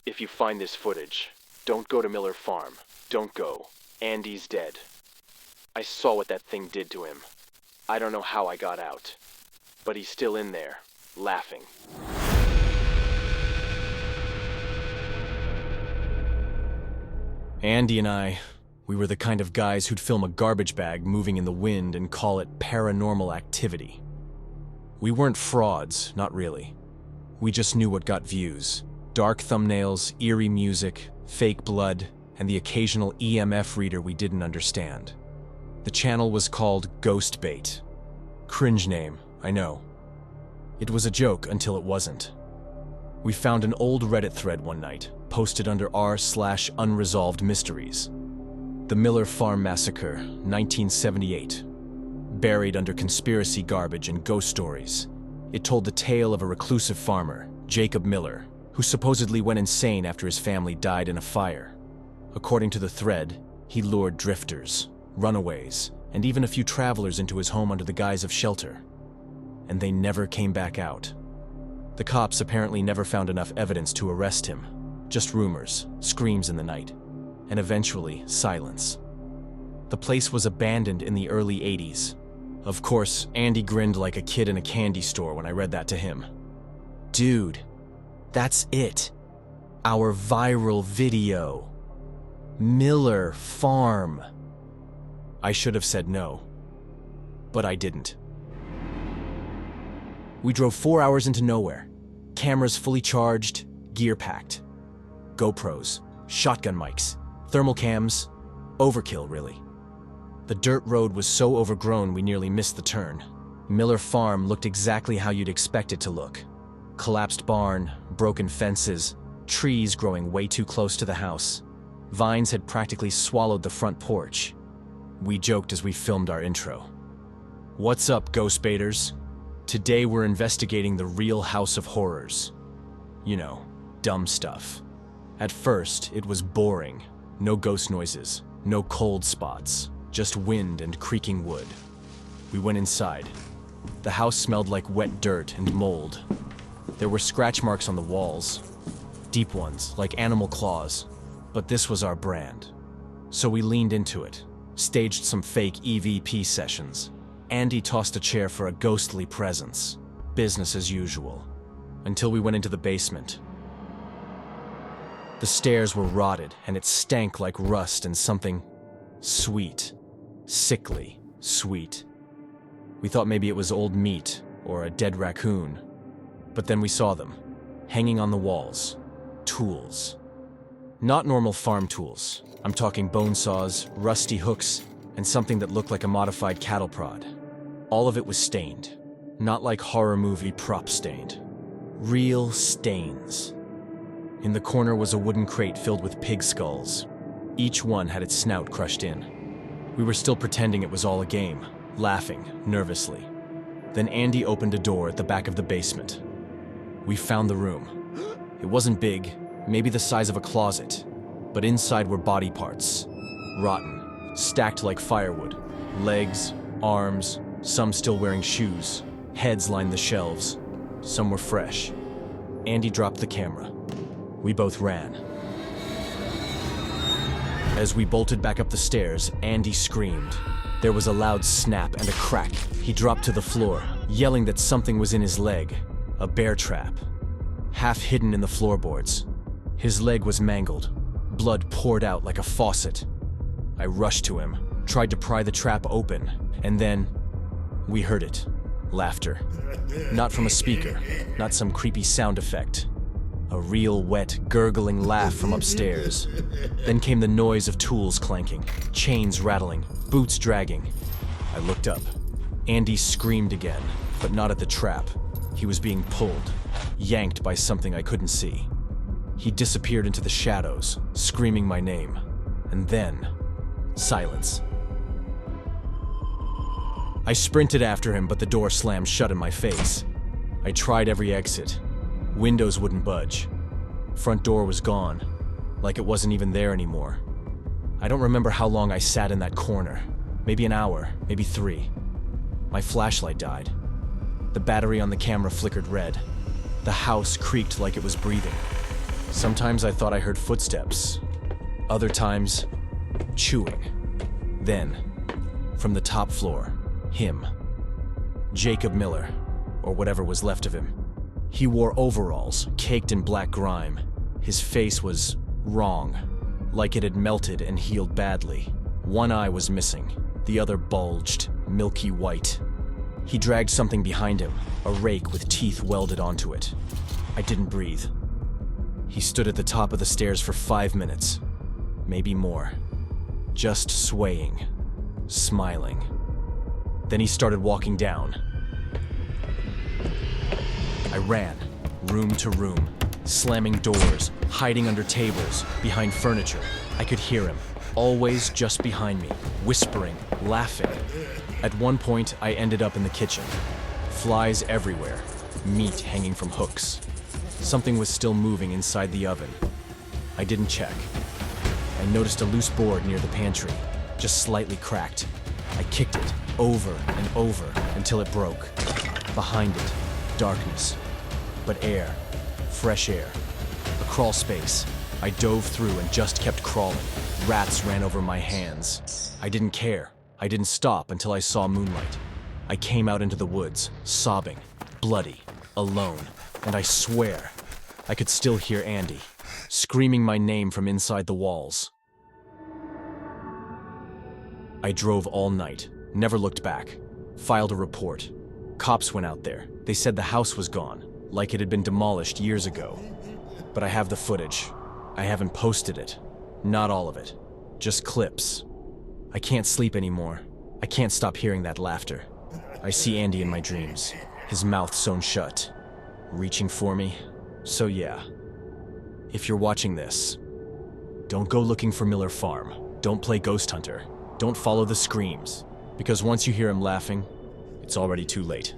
If you find this footage, don't go to Miller Farm. Don't go. Andy's dead. I saw what that thing did to him. I don't know how I got out. But he's still in there, laughing. Andy and we were the kind of guys who'd film a garbage bag moving in the wind and call it paranormal activity. We weren't frauds, not really. We just knew what got views. Dark thumbnails, eerie music, fake blood, and the occasional EMF reader we didn't understand. The channel was called Ghost Bait. Cringe name, I know. It was a joke until it wasn't. We found an old Reddit thread one night, posted under r/unresolved mysteries. The Miller Farm Massacre, 1978. Buried under conspiracy garbage and ghost stories, it told the tale of a reclusive farmer, Jacob Miller, who supposedly went insane after his family died in a fire. According to the thread, he lured drifters, runaways, and even a few travelers into his home under the guise of shelter. And they never came back out. The cops apparently never found enough evidence to arrest him. Just rumors, screams in the night, and eventually silence. The place was abandoned in the early 80s. Of course, Andy grinned like a kid in a candy store when I read that to him. Dude, that's it. Our viral video. Miller Farm. I should have said no, but I didn't. We drove 4 hours into nowhere. Cameras fully charged, gear packed. GoPros, shotgun mics, thermal cams, overkill really. The dirt road was so overgrown we nearly missed the turn. Miller Farm looked exactly how you'd expect it to look. Collapsed barn, broken fences, trees growing way too close to the house. Vines had practically swallowed the front porch. We joked as we filmed our intro. What's up, ghost baiters? Today we're investigating the real House of Horrors. You know, dumb stuff. At first, it was boring. No ghost noises, no cold spots, just wind and creaking wood. We went inside. The house smelled like wet dirt and mold. There were scratch marks on the walls, deep ones, like animal claws, but this was our brand. So we leaned into it, staged some fake EVP sessions. Andy tossed a chair for a ghostly presence. Business as usual. Until we went into the basement. The stairs were rotted, and it stank like rust and something sweet. Sickly sweet. We thought maybe it was old meat or a dead raccoon. But then we saw them, hanging on the walls. Tools. Not normal farm tools. I'm talking bone saws, rusty hooks, and something that looked like a modified cattle prod. All of it was stained. Not like horror movie prop stained. Real stains. In the corner was a wooden crate filled with pig skulls. Each one had its snout crushed in. We were still pretending it was all a game, laughing nervously. Then Andy opened a door at the back of the basement. We found the room. It wasn't big, maybe the size of a closet, but inside were body parts. Rotten, stacked like firewood. Legs, arms, some still wearing shoes. Heads lined the shelves. Some were fresh. Andy dropped the camera. We both ran. As we bolted back up the stairs, Andy screamed. There was a loud snap and a crack. He dropped to the floor, yelling that something was in his leg. A bear trap. Half hidden in the floorboards. His leg was mangled. Blood poured out like a faucet. I rushed to him, tried to pry the trap open, and then we heard it. Laughter. Not from a speaker, not some creepy sound effect. A real wet, gurgling laugh from upstairs. Then came the noise of tools clanking, chains rattling, boots dragging. I looked up. Andy screamed again, but not at the trap. He was being pulled, yanked by something I couldn't see. He disappeared into the shadows, screaming my name. And then, silence. I sprinted after him, but the door slammed shut in my face. I tried every exit. Windows wouldn't budge. Front door was gone, like it wasn't even there anymore. I don't remember how long I sat in that corner. Maybe an hour, maybe 3. My flashlight died. The battery on the camera flickered red. The house creaked like it was breathing. Sometimes I thought I heard footsteps. Other times, chewing. Then, from the top floor, him. Jacob Miller, or whatever was left of him. He wore overalls, caked in black grime. His face was wrong, like it had melted and healed badly. One eye was missing, the other bulged, milky white. He dragged something behind him, a rake with teeth welded onto it. I didn't breathe. He stood at the top of the stairs for 5 minutes, maybe more, just swaying, smiling. Then he started walking down. I ran, room to room, slamming doors, hiding under tables, behind furniture. I could hear him, always just behind me, whispering, laughing. At one point, I ended up in the kitchen. Flies everywhere, meat hanging from hooks. Something was still moving inside the oven. I didn't check. I noticed a loose board near the pantry, just slightly cracked. I kicked it over and over until it broke. Behind it, darkness, but air, fresh air, a crawl space. I dove through and just kept crawling. Rats ran over my hands. I didn't care. I didn't stop until I saw moonlight. I came out into the woods, sobbing, bloody, alone, and I swear I could still hear Andy screaming my name from inside the walls. I drove all night, never looked back, filed a report. Cops went out there. They said the house was gone, like it had been demolished years ago. But I have the footage. I haven't posted it. Not all of it. Just clips. I can't sleep anymore. I can't stop hearing that laughter. I see Andy in my dreams, his mouth sewn shut, reaching for me. So yeah, if you're watching this, don't go looking for Miller Farm. Don't play Ghost Hunter. Don't follow the screams, because once you hear him laughing, it's already too late.